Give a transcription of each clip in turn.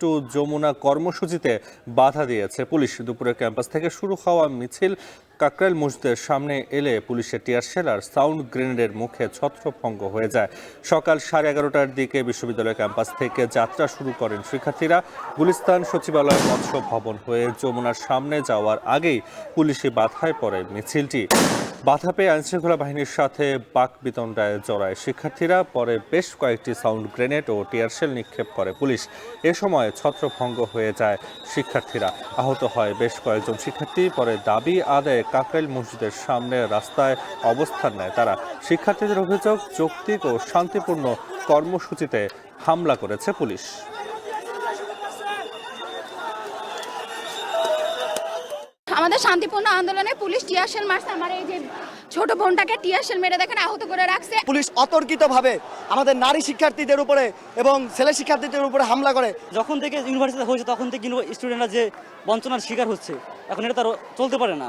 Two Jamuna কর্মসূচিতে বাধা দিয়েছে পুলিশ। দুপুরে ক্যাম্পাস থেকে শুরু হওয়া মিছিল কাকরাইল মসজিদের সামনে এলে পুলিশের টিয়ারশেল আর সাউন্ড গ্রেনেডের মুখে ছত্রভঙ্গ হয়ে যায়। সকাল 11:30টার দিকে বিশ্ববিদ্যালয় ক্যাম্পাস থেকে যাত্রা শুরু করেন শিক্ষার্থীরা। গুলিস্তান সচিবালয় মৎস্য ভবন হয়ে যমুনার সামনে যাওয়ার আগেই পুলিশি বাধায় পড়ে মিছিলটি। বাধা পেয়ে আইনশৃঙ্খলা বাহিনীর সাথে বাকবিতণ্ডায় জড়ায় শিক্ষার্থীরা। পরে বেশ কয়েকটি সাউন্ড গ্রেনেড ও টিয়ারশেল নিক্ষেপ করে পুলিশ। এ সময় ছত্রভঙ্গ হয়ে যায় শিক্ষার্থীরা, আহত হয় বেশ কয়েকজন শিক্ষার্থী। পরে দাবি আদায়ে কাকরাইল মসজিদের সামনে রাস্তায় অবস্থান নেয় তারা। শিক্ষার্থীদের অভিযোগ, যৌক্তিক ও শান্তিপূর্ণ কর্মসূচিতে হামলা করেছে পুলিশ। আমাদের শান্তিপূর্ণ আন্দোলনে পুলিশ টিয়ারশেল মারছে। আমার এই যে ছোট বোনটাকে টিয়ারশেল মেরে দেখেন আহত করে রাখছে। পুলিশ অতর্কিতভাবে আমাদের নারী শিক্ষার্থীদের উপরে এবং ছেলে শিক্ষার্থীদের উপরে হামলা করে। যখন থেকে ইউনিভার্সিটি হয়েছে তখন থেকে স্টুডেন্টরা যে বঞ্চনার শিকার হচ্ছে, এখন এটা তার চলতে পারে না।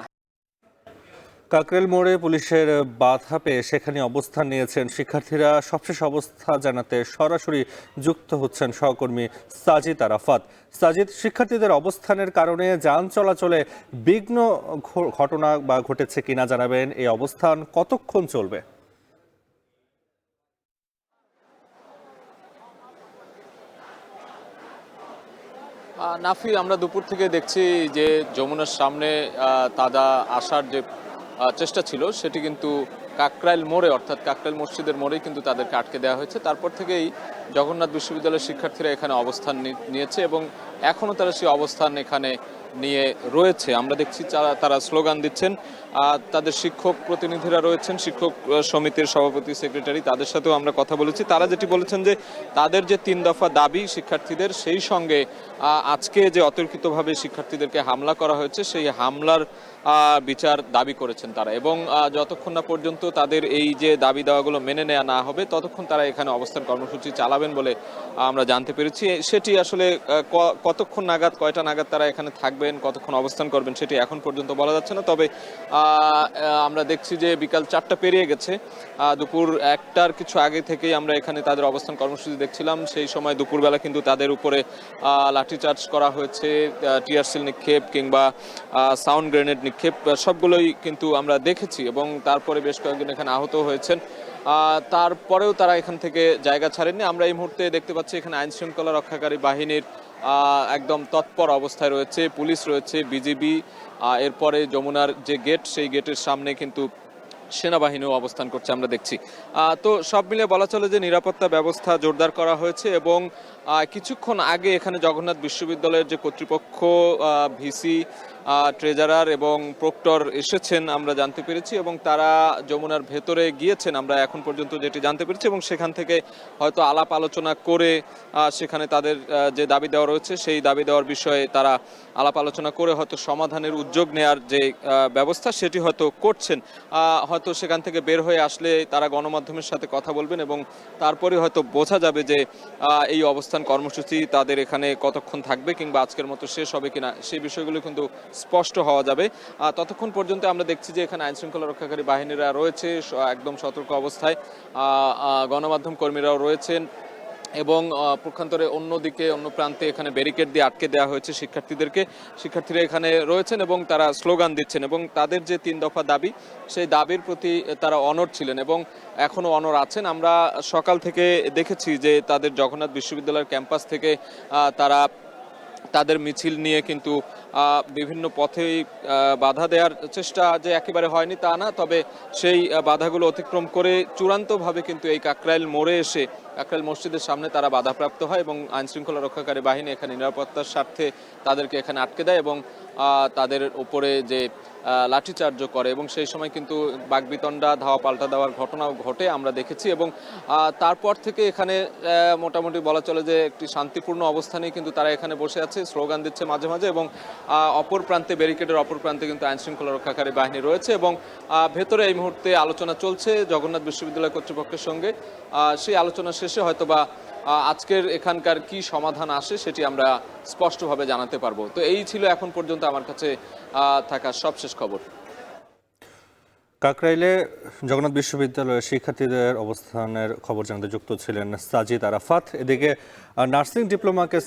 কাকরাইল মোড়ে পুলিশের বাধা পেয়ে সেখানে অবস্থান নিয়েছেন শিক্ষার্থীরা। সবশেষ অবস্থা জানাতে সরাসরি যুক্ত হচ্ছেন সহকর্মী সাজিদ আরাফাত। সাজিদ, শিক্ষার্থীদের অবস্থানের কারণে যান চলাচলে বিঘ্ন ঘটনা বা ঘটেছে কিনা জানাবেন। এই অবস্থান কতক্ষণ চলবে? নাফি, আমরা দুপুর থেকে দেখছি যে যমুনার সামনে তাজা আসার যে চেষ্টা ছিল সেটি কিন্তু কাকরাইল মোড়ে, অর্থাৎ কাকরাইল মসজিদের মোড়েই কিন্তু তাদেরকে আটকে দেওয়া হয়েছে। তারপর থেকেই জগন্নাথ বিশ্ববিদ্যালয়ের শিক্ষার্থীরা এখানে অবস্থান নিয়েছে এবং এখনও তারা সেই অবস্থান এখানে নিয়ে রয়েছে। আমরা দেখছি তারা স্লোগান দিচ্ছেন। তাদের শিক্ষক প্রতিনিধিরা রয়েছেন, শিক্ষক সমিতির সভাপতি, সেক্রেটারি, তাদের সাথেও আমরা কথা বলেছি। তারা যেটি বলেছেন যে তাদের যে 3 দফা দাবি শিক্ষার্থীদের, সেই সঙ্গে আজকে যে অতর্কিতভাবে শিক্ষার্থীদেরকে হামলা করা হয়েছে সেই হামলার বিচার দাবি করেছেন তারা। এবং যতক্ষণ না পর্যন্ত তাদের এই যে দাবি দেওয়াগুলো মেনে নেওয়া না হবে ততক্ষণ তারা এখানে অবস্থান কর্মসূচি চালাবেন বলে আমরা জানতে পেরেছি। সেটি আসলে কতক্ষণ নাগাদ, কয়টা নাগাদ তারা এখানে থাকবেন, কতক্ষণ অবস্থান করবেন সেটি এখন পর্যন্ত বলা যাচ্ছে না। তবে আমরা দেখছি যে বিকাল 4টা পেরিয়ে গেছে। দুপুর 1টার কিছু আগে থেকেই আমরা এখানে তাদের অবস্থান কর্মসূচি দেখছিলাম। সেই সময় দুপুরবেলা কিন্তু তাদের উপরে লাঠিচার্জ করা হয়েছে, টিয়ারশেল নিক্ষেপ কিংবা সাউন্ড গ্রেনেড নিক্ষেপ সবগুলোই কিন্তু আমরা দেখেছি। এবং তারপরে বেশ কয়েকজন এখানে আহত হয়েছেন। তারপরেও তারা এখান থেকে জায়গা ছাড়েননি। আমরা এই মুহূর্তে দেখতে পাচ্ছি এখানে আইন শৃঙ্খলা রক্ষাকারী বাহিনীর একদম তৎপর অবস্থায় রয়েছে, পুলিশ রয়েছে, বিজিবি। এরপরে যমুনার যে গেট, সেই গেটের সামনে কিন্তু সেনাবাহিনীও অবস্থান করছে আমরা দেখছি। তো সব মিলে বলা চলে যে নিরাপত্তা ব্যবস্থা জোরদার করা হয়েছে। এবং কিছুক্ষণ আগে এখানে জগন্নাথ বিশ্ববিদ্যালয়ের যে কর্তৃপক্ষ, ভিসি, ট্রেজারার এবং প্রক্টর এসেছেন আমরা জানতে পেরেছি। এবং তারা যমুনার ভেতরে গিয়েছেন আমরা এখন পর্যন্ত যেটি জানতে পেরেছি। এবং সেখান থেকে হয়তো আলাপ আলোচনা করে সেখানে তাদের যে দাবি দেওয়া রয়েছে সেই দাবি দেওয়ার বিষয়ে তারা আলাপ আলোচনা করে হয়তো সমাধানের উদ্যোগ নেয়ার যে ব্যবস্থা সেটি হয়তো করছেন। হয়তো সেখান থেকে বের হয়ে আসলে তারা গণমাধ্যমের সাথে কথা বলবেন এবং তারপরে হয়তো বোঝা যাবে যে এই অবস্থান কর্মসূচি তাদের এখানে কতক্ষণ থাকবে কিংবা আজকের মতো শেষ হবে কিনা, সেই বিষয়গুলো কিন্তু স্পষ্ট হওয়া যাবে। ততক্ষণ পর্যন্ত আমরা দেখছি যে এখানে আইন শৃঙ্খলা রক্ষাকারী বাহিনীরা রয়েছে একদম সতর্ক অবস্থায়, গণমাধ্যম কর্মীরাও রয়েছেন। এবং পক্ষান্তরে অন্যদিকে, অন্য প্রান্তে এখানে ব্যারিকেড দিয়ে আটকে দেওয়া হয়েছে শিক্ষার্থীরা এখানে রয়েছেন এবং তারা স্লোগান দিচ্ছেন। এবং তাদের যে 3 দফা দাবি, সেই দাবির প্রতি তারা অনড় ছিলেন এবং এখনও অনড় আছেন। আমরা সকাল থেকে দেখেছি যে তাদের জগন্নাথ বিশ্ববিদ্যালয়ের ক্যাম্পাস থেকে তারা তাদের মিছিল নিয়ে কিন্তু বিভিন্ন পথেই বাধা দেওয়ার চেষ্টা যে একেবারে হয়নি তা না, তবে সেই বাধাগুলো অতিক্রম করে চূড়ান্তভাবে কিন্তু এই কাকরাইল মোড়ে এসে কাকরাইল মসজিদের সামনে তারা বাধাপ্রাপ্ত হয় এবং আইনশৃঙ্খলা রক্ষাকারী বাহিনী এখানে নিরাপত্তার স্বার্থে তাদেরকে এখানে আটকে দেয় এবং তাদের উপরে যে লাঠিচার্জ করে। এবং সেই সময় কিন্তু বাকবিতণ্ডা, ধাওয়া পাল্টা দেওয়ার ঘটনাও ঘটে আমরা দেখেছি। এবং তারপর থেকে এখানে মোটামুটি বলা চলে যে একটি শান্তিপূর্ণ অবস্থানেই কিন্তু তারা এখানে বসে আছে, স্লোগান দিচ্ছে মাঝে মাঝে। এবং অপর প্রান্তে, ব্যারিকেডের অপর প্রান্তে কিন্তু আইনশৃঙ্খলা রক্ষাকারী বাহিনী রয়েছে এবং ভেতরে এই মুহূর্তে আলোচনা চলছে জগন্নাথ বিশ্ববিদ্যালয় কর্তৃপক্ষের সঙ্গে। সেই আলোচনা শেষে হয়তোবা আজকের এখানকার কি সমাধান আসে সেটি আমরা স্পষ্টভাবে জানাতে পারবো। তো এই ছিল এখন পর্যন্ত আমার কাছে থাকা সবশেষ খবর। কাকরাইলে জগন্নাথ বিশ্ববিদ্যালয়ের শিক্ষার্থীদের অবস্থানের খবর জানাতে যুক্ত ছিলেন সাজিদ আরাফাত। এদিকে নার্সিং ডিপ্লোমাকে